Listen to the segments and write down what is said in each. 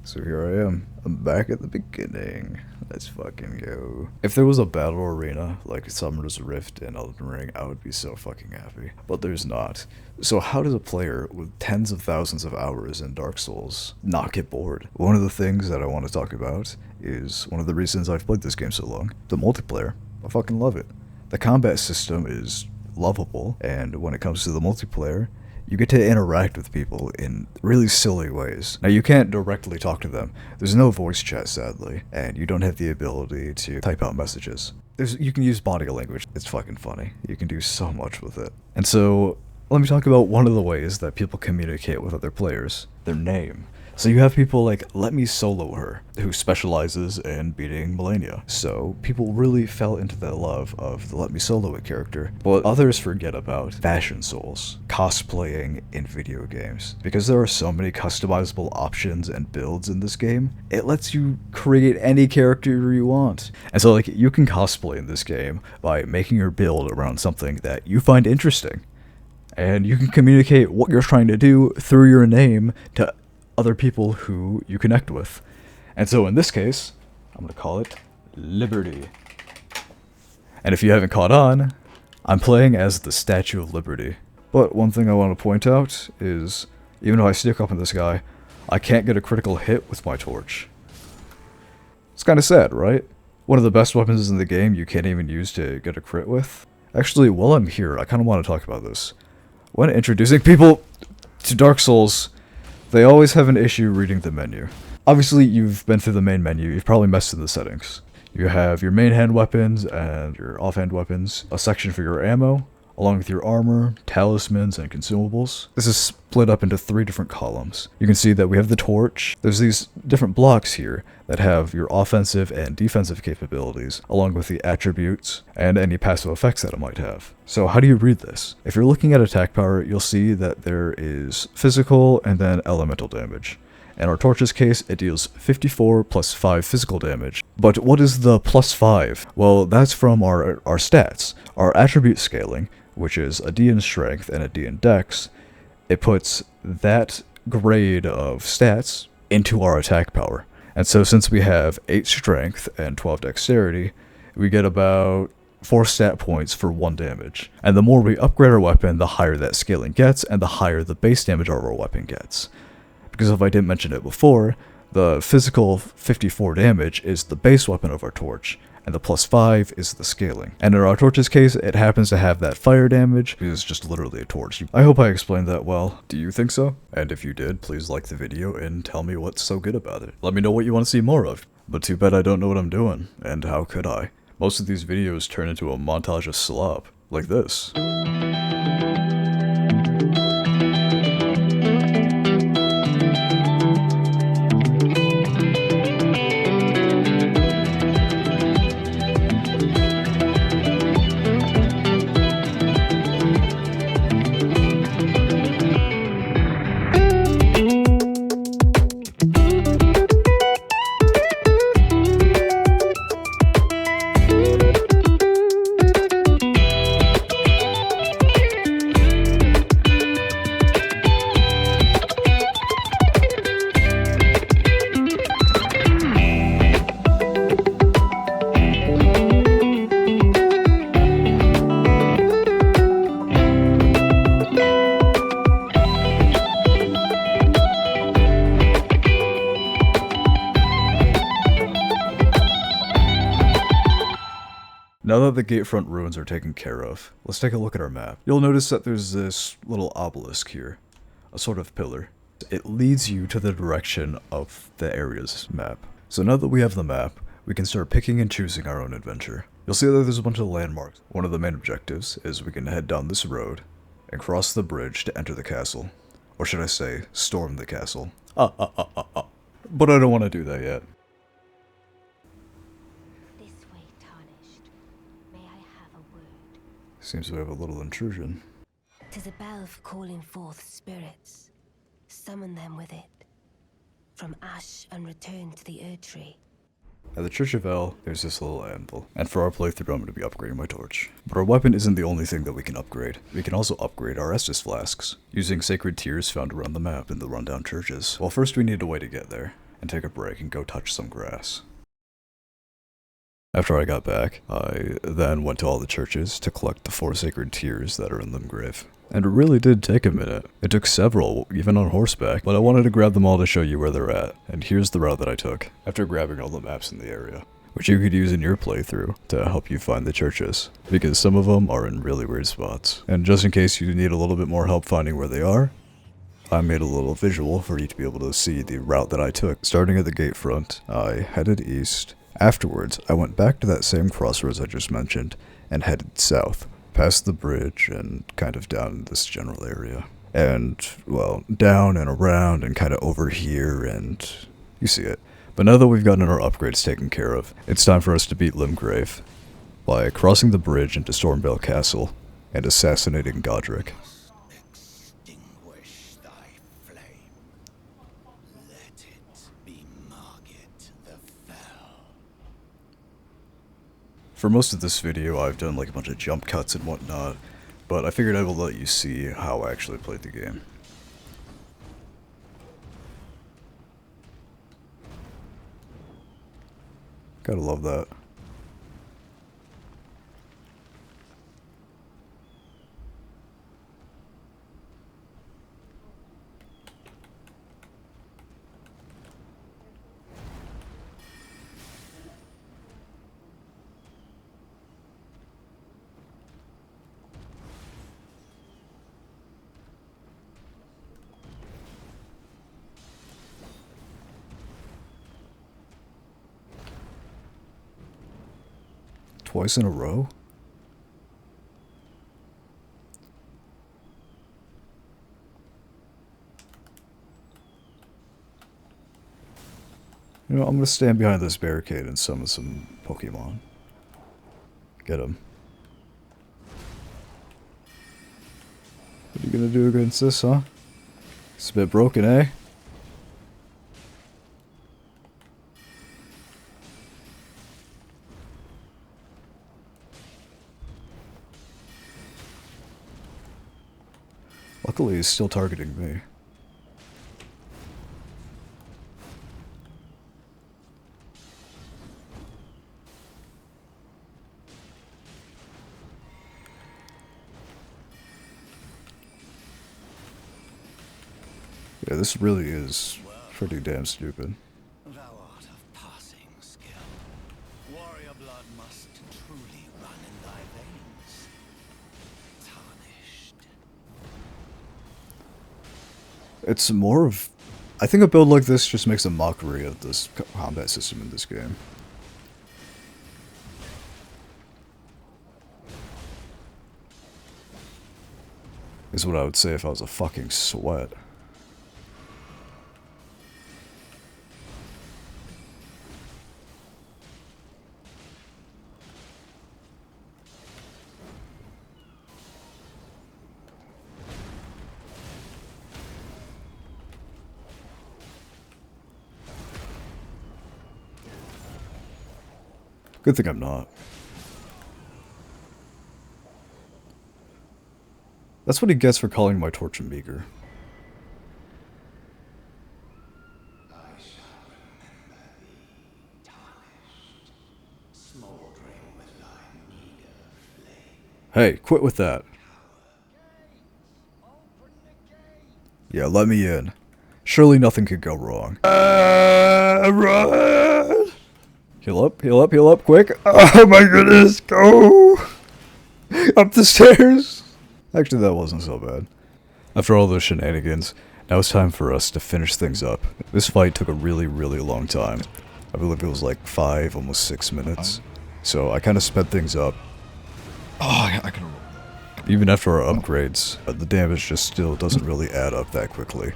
So here I am. I'm back at the beginning. Let's fucking go. If there was a battle arena like Summoner's Rift in Elden Ring, I would be so fucking happy. But there's not. So how does a player with tens of thousands of hours in Dark Souls not get bored? One of the things that I want to talk about is one of the reasons I've played this game so long. The multiplayer. I fucking love it. The combat system is lovable, and when it comes to the multiplayer, you get to interact with people in really silly ways. Now, you can't directly talk to them. There's no voice chat, sadly, and you don't have the ability to type out messages. You can use body language. It's fucking funny. You can do so much with it. And so, let me talk about one of the ways that people communicate with other players. Their name. So you have people like Let Me Solo Her, who specializes in beating Melania. So people really fell into the love of the Let Me Solo It character. But others forget about Fashion Souls, cosplaying in video games. Because there are so many customizable options and builds in this game, it lets you create any character you want. And so like you can cosplay in this game by making your build around something that you find interesting. And you can communicate what you're trying to do through your name to other people who you connect with. And so in this case, I'm going to call it Liberty. And if you haven't caught on, I'm playing as the Statue of Liberty. But one thing I want to point out is, even though I sneak up on this guy, I can't get a critical hit with my torch. It's kind of sad, right? One of the best weapons in the game you can't even use to get a crit with. Actually, while I'm here, I kind of want to talk about this. When introducing people to Dark Souls, they always have an issue reading the menu. Obviously, you've been through the main menu, you've probably messed in the settings. You have your main hand weapons and your offhand weapons, a section for your ammo, along with your armor, talismans, and consumables. This is split up into 3 different columns. You can see that we have the torch. There's these different blocks here that have your offensive and defensive capabilities, along with the attributes and any passive effects that it might have. So how do you read this? If you're looking at attack power, you'll see that there is physical and then elemental damage. In our torch's case, it deals 54 plus 5 physical damage. But what is the plus 5? Well, that's from our stats. Our attribute scaling, which is a D in strength and a D in dex, it puts that grade of stats into our attack power. And so since we have 8 strength and 12 dexterity, we get about 4 stat points for 1 damage. And the more we upgrade our weapon, the higher that scaling gets, and the higher the base damage of our weapon gets. Because if I didn't mention it before, the physical 54 damage is the base weapon of our torch, and the plus 5 is the scaling. And in our torch's case, it happens to have that fire damage, because it's just literally a torch. I hope I explained that well. Do you think so? And if you did, please like the video and tell me what's so good about it. Let me know what you want to see more of. But too bad I don't know what I'm doing, and how could I? Most of these videos turn into a montage of slop, like this. Now that the gatefront ruins are taken care of, let's take a look at our map. You'll notice that there's this little obelisk here, a sort of pillar. It leads you to the direction of the area's map. So now that we have the map, we can start picking and choosing our own adventure. You'll see that there's a bunch of landmarks. One of the main objectives is we can head down this road and cross the bridge to enter the castle. Or should I say, storm the castle. But I don't want to do that yet. Seems we have a little intrusion. 'Tis a bell for calling forth spirits. Summon them with it. From ash and return to the Erd Tree. At the Church of El, there's this little anvil, and for our playthrough I'm going to be upgrading my torch. But our weapon isn't the only thing that we can upgrade. We can also upgrade our Estus flasks, using sacred tears found around the map in the rundown churches. Well, first we need a way to get there. and take a break and go touch some grass. After I got back, I then went to all the churches to collect the 4 sacred tears that are in Limgrave. And it really did take a minute. It took several, even on horseback, but I wanted to grab them all to show you where they're at. And here's the route that I took, after grabbing all the maps in the area, which you could use in your playthrough to help you find the churches, because some of them are in really weird spots. And just in case you need a little bit more help finding where they are, I made a little visual for you to be able to see the route that I took. Starting at the gate front, I headed east. Afterwards, I went back to that same crossroads I just mentioned and headed south, past the bridge and kind of down in this general area. And, well, down and around and kind of over here and you see it. But now that we've gotten our upgrades taken care of, it's time for us to beat Limgrave by crossing the bridge into Stormvale Castle and assassinating Godric. For most of this video, I've done like a bunch of jump cuts and whatnot, but I figured I will let you see how I actually played the game. Gotta love that. Twice in a row? You know, I'm gonna stand behind this barricade and summon some Pokemon. Get him. What are you gonna do against this, huh? It's a bit broken, eh? Luckily, he's still targeting me. Yeah, this really is pretty damn stupid. Thou art of passing skill. Warrior blood must truly run in thy veins. Tarnished. It's more of... I think a build like this just makes a mockery of this combat system in this game. Is what I would say if I was a fucking sweat. Good thing I'm not. That's what he gets for calling my torch meager. I shall remember thee, tarnished, smoldering with thy meager flame. Hey, quit with that. Yeah, let me in. Surely nothing could go wrong. Run! Heal up, heal up, heal up, quick. Oh my goodness, go! Up the stairs! Actually, that wasn't so bad. After all those shenanigans, now it's time for us to finish things up. This fight took a really, really long time. I believe it was like 5, almost 6 minutes. So I kind of sped things up. Oh, I can. Even after our upgrades, the damage just still doesn't really add up that quickly.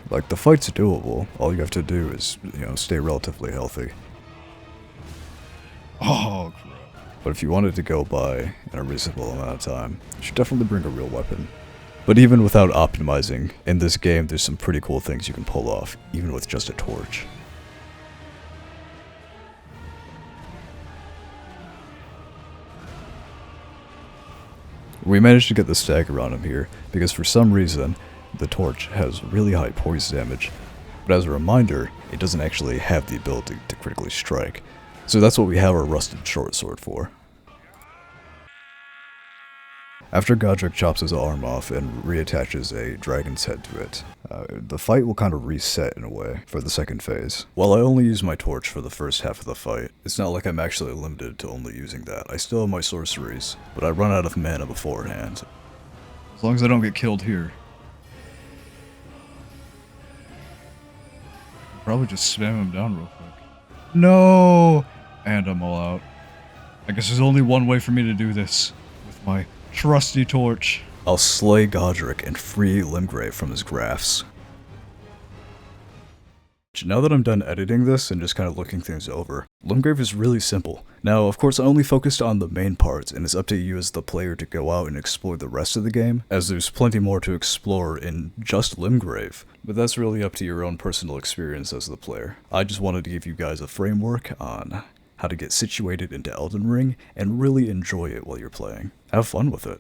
Like, the fight's doable. All you have to do is, you know, stay relatively healthy. Oh, crap. But if you wanted to go by in a reasonable amount of time, you should definitely bring a real weapon. But even without optimizing, in this game there's some pretty cool things you can pull off, even with just a torch. We managed to get the stagger on him here, because for some reason, the torch has really high poise damage. But as a reminder, it doesn't actually have the ability to critically strike. So that's what we have our rusted short sword for. After Godric chops his arm off and reattaches a dragon's head to it, the fight will kind of reset in a way for the second phase. While I only use my torch for the first half of the fight, it's not like I'm actually limited to only using that. I still have my sorceries, but I run out of mana beforehand. As long as I don't get killed here. I'll probably just spam him down real quick. No! And I'm all out. I guess there's only one way for me to do this. With my trusty torch. I'll slay Godric and free Limgrave from his grafts. Now that I'm done editing this and just kind of looking things over, Limgrave is really simple. Now, of course, I only focused on the main parts, and it's up to you as the player to go out and explore the rest of the game, as there's plenty more to explore in just Limgrave. But that's really up to your own personal experience as the player. I just wanted to give you guys a framework on how to get situated into Elden Ring and really enjoy it while you're playing. Have fun with it.